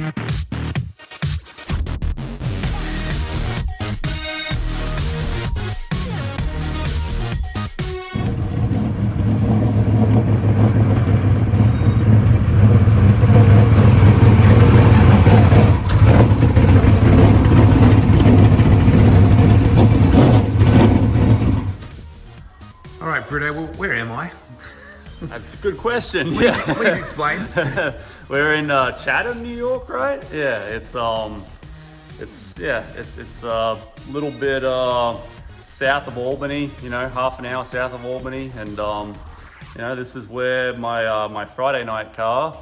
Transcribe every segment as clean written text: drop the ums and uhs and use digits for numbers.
All right, Britten, well, where am I? That's a good question. Please explain. We're in Chatham, New York, right? Yeah, it's a little bit south of Albany. You know, half an hour south of Albany, and you know, this is where my Friday night car.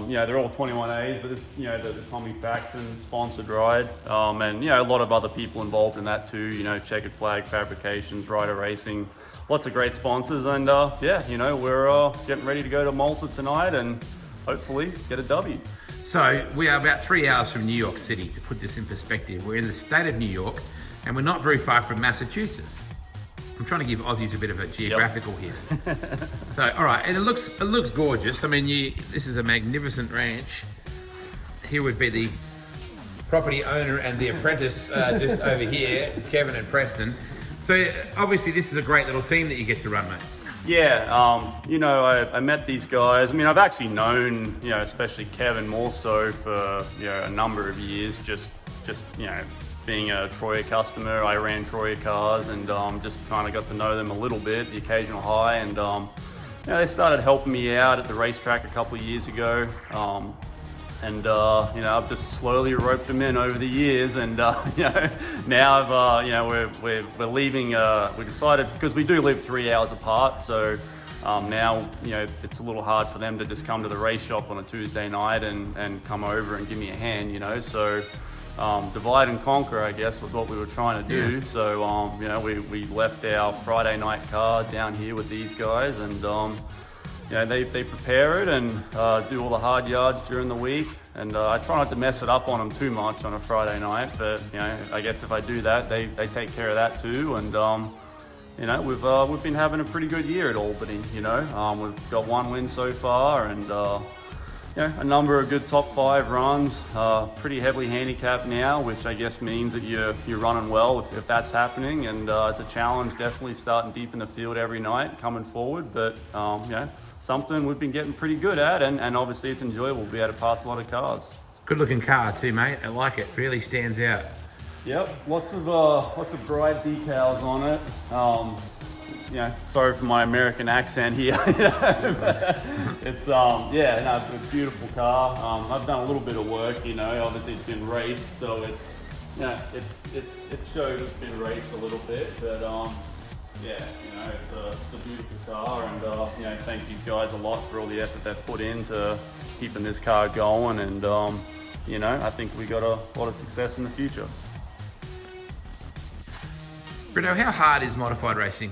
You know, they're all 21As, but this, you know, the Tommy Faxon sponsored ride, and you know, a lot of other people involved in that too. You know, Checkered Flag Fabrications, Rider Racing. Lots of great sponsors, and yeah, you know, we're getting ready to go to Malta tonight and hopefully get a W. So we are about 3 hours from New York City. To put this in perspective, we're in the state of New York, and we're not very far from Massachusetts. I'm trying to give Aussies a bit of a geographical here. So, all right, and it looks gorgeous. I mean, this is a magnificent ranch. Here would be the property owner and the apprentice just over here, Kevin and Preston. So obviously this is a great little team that you get to run, mate. Yeah, you know, I met these guys. I mean, I've actually known, you know, especially Kevin more so for, you know, a number of years, just you know, being a Troyer customer. I ran Troyer cars and just kind of got to know them a little bit, the occasional high, and you know, they started helping me out at the racetrack a couple of years ago. And you know, I've just slowly roped them in over the years, and you know, now I've you know, we're leaving. We decided, because we do live 3 hours apart, so now, you know, it's a little hard for them to just come to the race shop on a Tuesday night and come over and give me a hand, you know. So divide and conquer, I guess, was what we were trying to do. So you know, we left our Friday night car down here with these guys, and you know, they prepare it and do all the hard yards during the week, and I try not to mess it up on them too much on a Friday night, but you know, I guess if I do that, they take care of that too. And you know, we've been having a pretty good year at Albany. You know, we've got one win so far, and you know, a number of good top 5 runs. Pretty heavily handicapped now, which I guess means that you're running well if that's happening, and it's a challenge definitely starting deep in the field every night coming forward, but you know, something we've been getting pretty good at, and obviously it's enjoyable to be able to pass a lot of cars. Good looking car too, mate. I like it. Really stands out. Yep, lots of bright decals on it. You know, sorry for my American accent here. It's yeah, no, it's a beautiful car. I've done a little bit of work, you know. Obviously it's been raced, so it's, you know, it shows it's been raced a little bit, but yeah, you know, it's a beautiful car, and you know, thank these guys a lot for all the effort they've put into keeping this car going, and you know, I think we got a lot of success in the future. Brito, how hard is modified racing?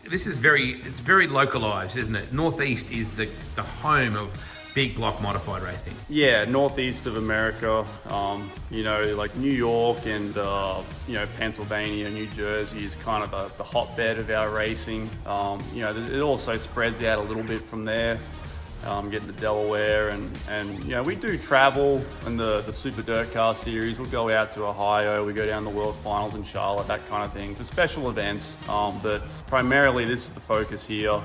This is it's very localized, isn't it? Northeast is the home of big block modified racing. Yeah, northeast of America, you know, like New York and you know, Pennsylvania, New Jersey is kind of the hotbed of our racing. You know, it also spreads out a little bit from there, getting to Delaware, and you know, we do travel in the Super Dirt Car Series. We'll go out to Ohio, we go down the World Finals in Charlotte, that kind of thing, for special events. But primarily this is the focus here.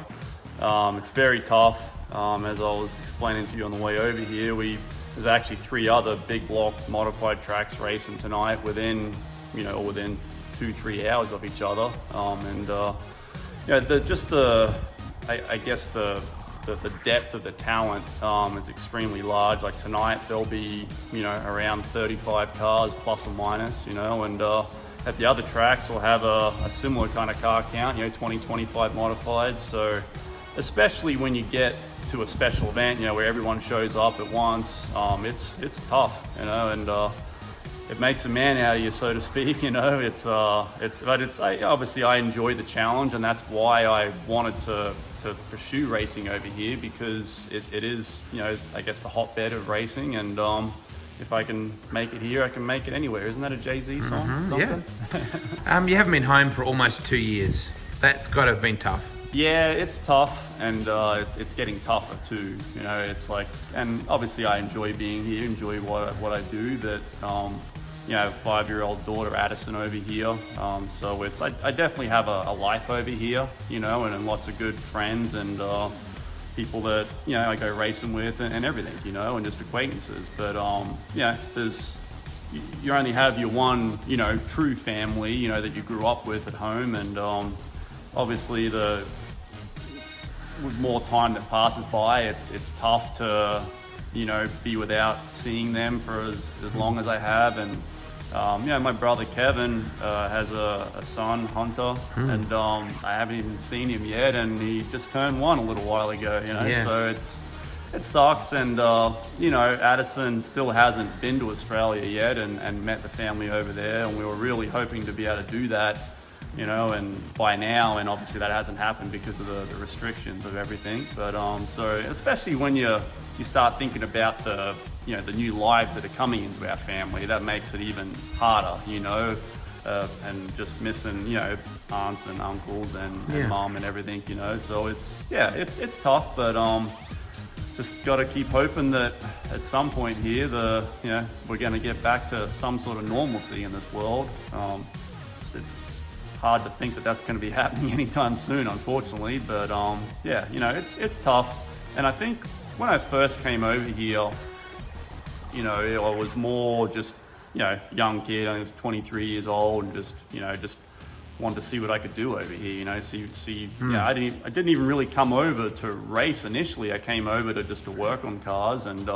It's very tough. As I was explaining to you on the way over here, there's actually 3 other big block modified tracks racing tonight within 2-3 hours of each other. And you know, I guess the depth of the talent is extremely large. Like tonight, there'll be, you know, around 35 cars plus or minus, you know, and at the other tracks we'll have a similar kind of car count, you know, 20-25 modifieds. So especially when you get to a special event, you know, where everyone shows up at once, it's tough, you know, and it makes a man out of you, so to speak, you know. Obviously I enjoy the challenge, and that's why I wanted to pursue racing over here, because it is, you know, I guess the hotbed of racing, and if I can make it here, I can make it anywhere. Isn't that a Jay-Z song? Yeah. You haven't been home for almost 2 years. That's got to have been tough. Yeah, it's tough, and it's getting tougher too. You know, it's like, and obviously I enjoy being here, enjoy what I do, but you know, I have a 5-year-old daughter, Addison, over here. So I definitely have a life over here, you know, and lots of good friends and people that, you know, I go racing with and everything, you know, and just acquaintances. But yeah, you only have your one, you know, true family, you know, that you grew up with at home, and obviously with more time that passes by, it's tough to, you know, be without seeing them for as long as I have. And yeah, my brother Kevin has a son, Hunter, and I haven't even seen him yet, and he just turned 1 a little while ago, you know. So it sucks. And you know, Addison still hasn't been to Australia yet and met the family over there, and we were really hoping to be able to do that, you know, and by now, and obviously that hasn't happened because of the restrictions of everything. But so especially when you start thinking about the, you know, the new lives that are coming into our family, that makes it even harder, you know, and just missing, you know, aunts and uncles and mom and everything, you know. So it's tough, but just got to keep hoping that at some point here, you know, we're going to get back to some sort of normalcy in this world. It's hard to think that that's going to be happening anytime soon, unfortunately. But yeah, you know, it's tough. And I think when I first came over here, you know, I was more just, you know, young kid. I was 23 years old, and just, you know, just wanted to see what I could do over here. You know, see. Yeah, I didn't even really come over to race initially. I came over to work on cars and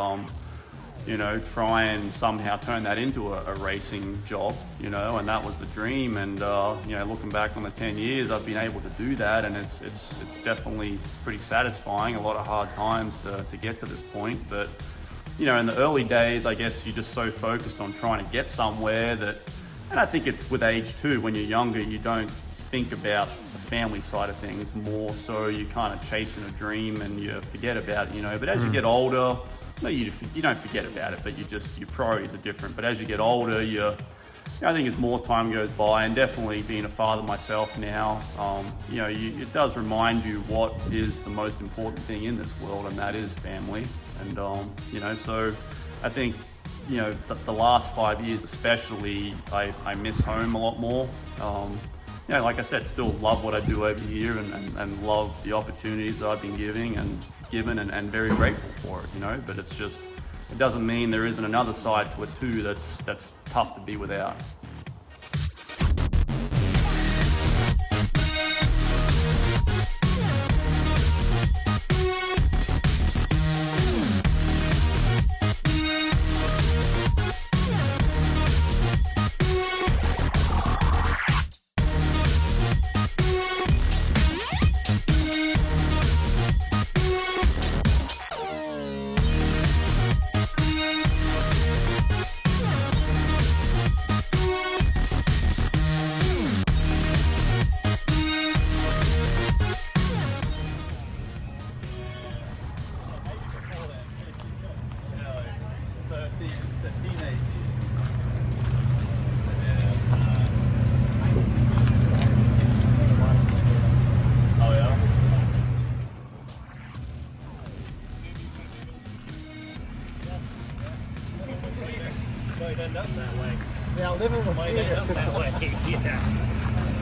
you know, try and somehow turn that into a racing job, you know, and that was the dream. And you know, looking back on the 10 years, I've been able to do that, and it's definitely pretty satisfying. A lot of hard times to get to this point, but you know, in the early days, I guess you're just so focused on trying to get somewhere that, and I think it's with age too, when you're younger, you don't think about the family side of things, more so you're kind of chasing a dream and you forget about it, you know. But as you get older, no, you don't forget about it, but your priorities are different. But as you get older, I think as more time goes by, and definitely being a father myself now, you know, it does remind you what is the most important thing in this world, and that is family. And you know, so I think, you know, the last 5 years especially, I miss home a lot more. You know, like I said, still love what I do over here, and love the opportunities that I've been given and very grateful for it, you know. But it's just, it doesn't mean there isn't another side to it too that's tough to be without. Might end up that way. Yeah, living with me. Might end up that way, yeah.